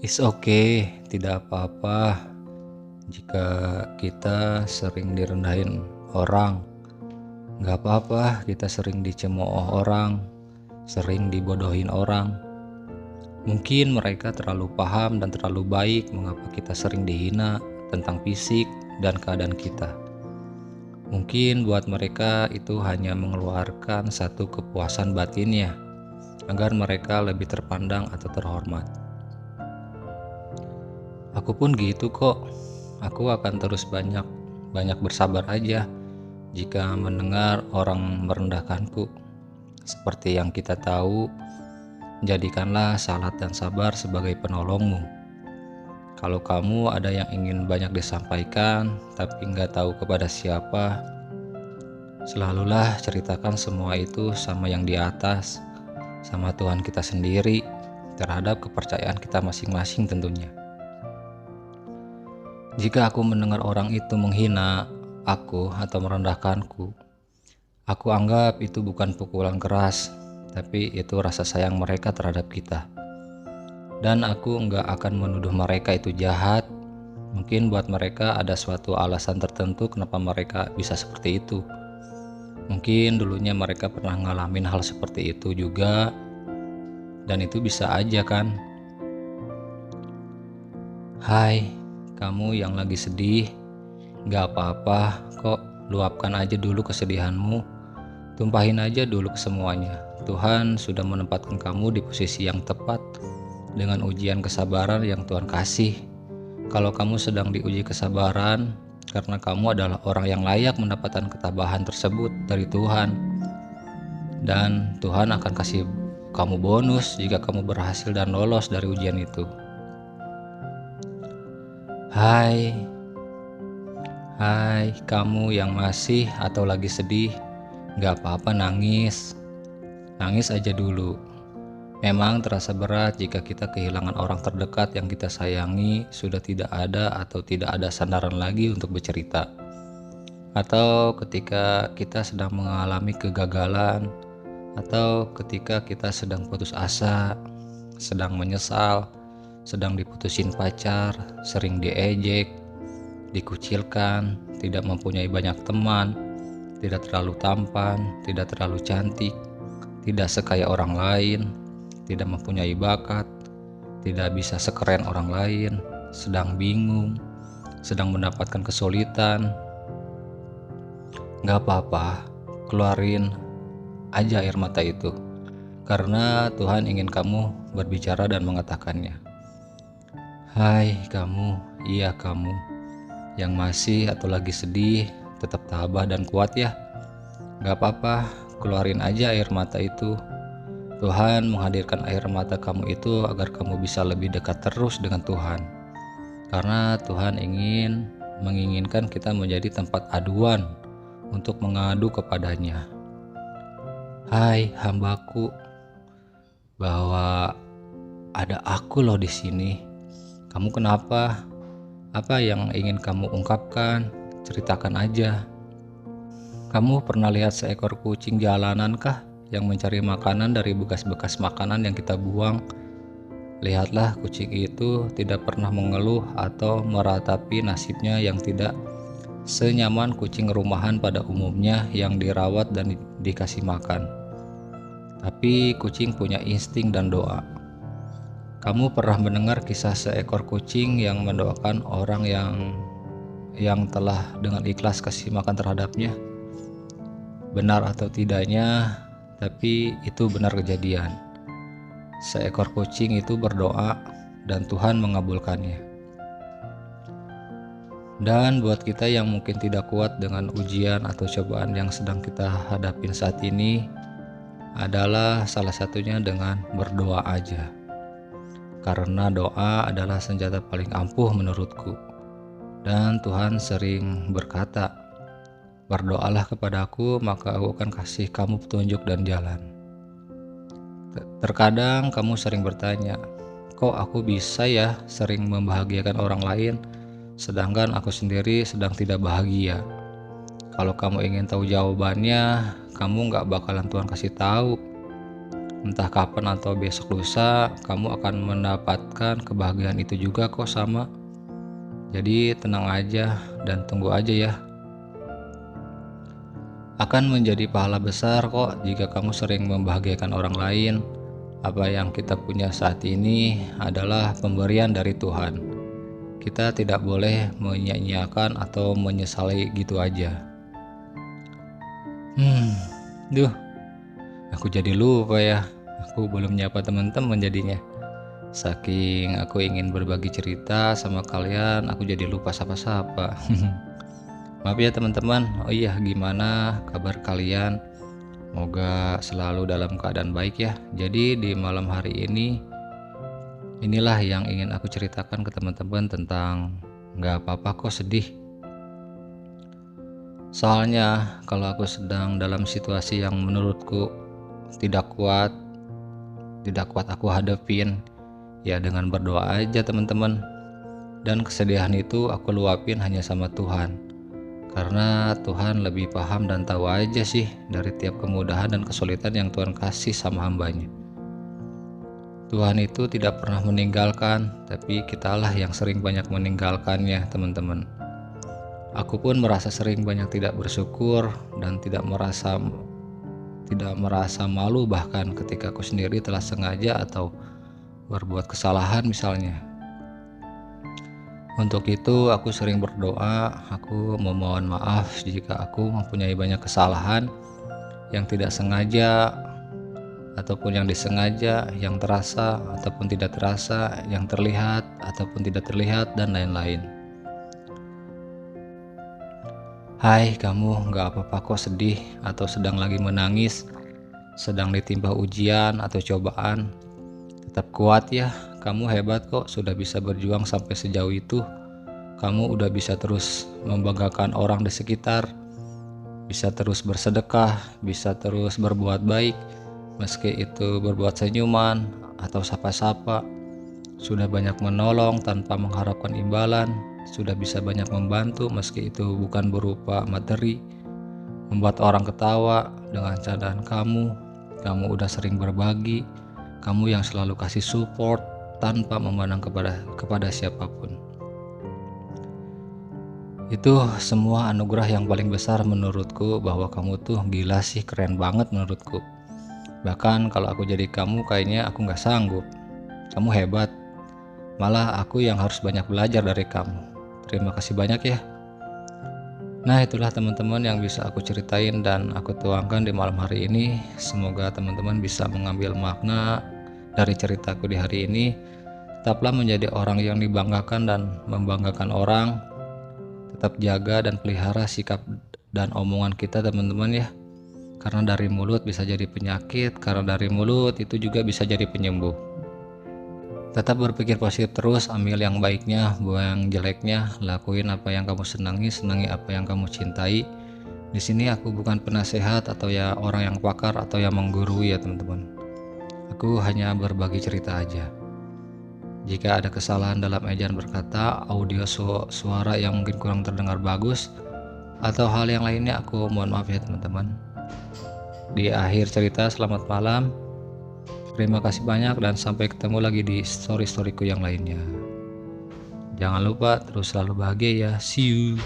It's okay, tidak apa-apa jika kita sering direndahin orang. Nggak apa-apa kita sering dicemooh orang, sering dibodohin orang. Mungkin mereka terlalu paham dan terlalu baik mengapa kita sering dihina tentang fisik dan keadaan kita. Mungkin buat mereka itu hanya mengeluarkan satu kepuasan batinnya agar mereka lebih terpandang atau terhormat. Aku pun gitu kok. Aku akan terus banyak bersabar aja jika mendengar orang merendahkanku. Seperti yang kita tahu, jadikanlah salat dan sabar sebagai penolongmu. Kalau kamu ada yang ingin banyak disampaikan tapi nggak tahu kepada siapa, selalulah ceritakan semua itu sama yang di atas, sama Tuhan kita sendiri, terhadap kepercayaan kita masing-masing tentunya. Jika aku mendengar orang itu menghina aku atau merendahkanku, aku anggap itu bukan pukulan keras, tapi itu rasa sayang mereka terhadap kita. Dan aku nggak akan menuduh mereka itu jahat. Mungkin buat mereka ada suatu alasan tertentu kenapa mereka bisa seperti itu. Mungkin dulunya mereka pernah ngalamin hal seperti itu juga, dan itu bisa aja kan. Hai, kamu yang lagi sedih, gak apa-apa kok, luapkan aja dulu kesedihanmu, tumpahin aja dulu ke semuanya. Tuhan sudah menempatkan kamu di posisi yang tepat dengan ujian kesabaran yang Tuhan kasih. Kalau kamu sedang diuji kesabaran, karena kamu adalah orang yang layak mendapatkan ketabahan tersebut dari Tuhan. Dan Tuhan akan kasih kamu bonus jika kamu berhasil dan lolos dari ujian itu. Hai, kamu yang masih atau lagi sedih, gak apa-apa nangis aja dulu. Memang terasa berat jika kita kehilangan orang terdekat yang kita sayangi sudah tidak ada atau tidak ada sandaran lagi untuk bercerita. Atau ketika kita sedang mengalami kegagalan, atau ketika kita sedang putus asa, sedang menyesal, sedang diputusin pacar, sering diejek, dikucilkan, tidak mempunyai banyak teman, tidak terlalu tampan, tidak terlalu cantik, tidak sekaya orang lain, tidak mempunyai bakat, tidak bisa sekeren orang lain, sedang bingung, sedang mendapatkan kesulitan. Gak apa-apa, keluarin aja air mata itu, karena Tuhan ingin kamu berbicara dan mengatakannya. Hai kamu, iya kamu yang masih atau lagi sedih, tetap tabah dan kuat ya. Gak apa-apa, keluarin aja air mata itu. Tuhan menghadirkan air mata kamu itu agar kamu bisa lebih dekat terus dengan Tuhan. Karena Tuhan menginginkan kita menjadi tempat aduan untuk mengadu kepadanya. Hai hambaku, bahwa ada aku loh di sini. Kamu kenapa? Apa yang ingin kamu ungkapkan? Ceritakan aja. Kamu pernah lihat seekor kucing jalanan kah yang mencari makanan dari bekas-bekas makanan yang kita buang? Lihatlah, kucing itu tidak pernah mengeluh atau meratapi nasibnya yang tidak senyaman kucing rumahan pada umumnya yang dirawat dan dikasih makan. Tapi kucing punya insting dan doa. Kamu pernah mendengar kisah seekor kucing yang mendoakan orang yang telah dengan ikhlas kasih makan terhadapnya? Benar atau tidaknya, tapi itu benar kejadian. Seekor kucing itu berdoa dan Tuhan mengabulkannya. Dan buat kita yang mungkin tidak kuat dengan ujian atau cobaan yang sedang kita hadapin saat ini, adalah salah satunya dengan berdoa aja. Karena doa adalah senjata paling ampuh menurutku. Dan Tuhan sering berkata, berdoalah kepadaku maka aku akan kasih kamu petunjuk dan jalan. Terkadang kamu sering bertanya, kok aku bisa ya sering membahagiakan orang lain, sedangkan aku sendiri sedang tidak bahagia. Kalau kamu ingin tahu jawabannya, kamu gak bakalan Tuhan kasih tahu. Entah kapan atau besok lusa, kamu akan mendapatkan kebahagiaan itu juga kok sama. Jadi tenang aja dan tunggu aja ya. Akan menjadi pahala besar kok jika kamu sering membahagiakan orang lain. Apa yang kita punya saat ini adalah pemberian dari Tuhan. Kita tidak boleh menyia-nyiakan atau menyesali gitu aja. Duh, aku jadi lupa ya. Aku belum nyapa teman-teman jadinya. Saking aku ingin berbagi cerita sama kalian, aku jadi lupa sapa-sapa. Maaf ya teman-teman. Oh iya, gimana kabar kalian? Semoga selalu dalam keadaan baik ya. Jadi di malam hari ini, inilah yang ingin aku ceritakan ke teman-teman tentang nggak apa-apa kok sedih. Soalnya kalau aku sedang dalam situasi yang menurutku tidak kuat aku hadapin, ya dengan berdoa aja teman-teman. Dan kesedihan itu aku luapin hanya sama Tuhan. Karena Tuhan lebih paham dan tahu aja sih dari tiap kemudahan dan kesulitan yang Tuhan kasih sama hambanya. Tuhan itu tidak pernah meninggalkan, tapi kitalah yang sering banyak meninggalkannya teman-teman. Aku pun merasa sering banyak tidak bersyukur dan tidak merasa malu bahkan ketika aku sendiri telah sengaja atau berbuat kesalahan misalnya. Untuk itu aku sering berdoa, aku memohon maaf jika aku mempunyai banyak kesalahan yang tidak sengaja ataupun yang disengaja, yang terasa ataupun tidak terasa, yang terlihat ataupun tidak terlihat, dan lain-lain. Hai kamu, gak apa-apa kok sedih atau sedang lagi menangis, sedang ditimpa ujian atau cobaan. Tetap kuat ya, kamu hebat kok, sudah bisa berjuang sampai sejauh itu. Kamu udah bisa terus membanggakan orang di sekitar, bisa terus bersedekah, bisa terus berbuat baik, meski itu berbuat senyuman atau sapa-sapa. Sudah banyak menolong tanpa mengharapkan imbalan, sudah bisa banyak membantu meski itu bukan berupa materi, membuat orang ketawa dengan candaan kamu. Kamu udah sering berbagi, kamu yang selalu kasih support tanpa memandang kepada siapapun. Itu semua anugerah yang paling besar menurutku, bahwa kamu tuh gila sih, keren banget menurutku. Bahkan kalau aku jadi kamu kayaknya aku gak sanggup. Kamu hebat, malah aku yang harus banyak belajar dari kamu. Terima kasih banyak ya. Nah itulah teman-teman yang bisa aku ceritain dan aku tuangkan di malam hari ini. Semoga teman-teman bisa mengambil makna dari ceritaku di hari ini. Tetaplah menjadi orang yang dibanggakan dan membanggakan orang. Tetap jaga dan pelihara sikap dan omongan kita teman-teman ya. Karena dari mulut bisa jadi penyakit, karena dari mulut itu juga bisa jadi penyembuh. Tetap berpikir positif terus, ambil yang baiknya, buang yang jeleknya, lakuin apa yang kamu senangi apa yang kamu cintai. Di sini aku bukan penasehat atau ya orang yang pakar atau yang menggurui ya teman-teman. Aku hanya berbagi cerita aja. Jika ada kesalahan dalam ejaan berkata, audio suara yang mungkin kurang terdengar bagus, atau hal yang lainnya, aku mohon maaf ya teman-teman. Di akhir cerita, selamat malam. Terima kasih banyak dan sampai ketemu lagi di story-storyku yang lainnya. Jangan lupa terus selalu bahagia ya. See you.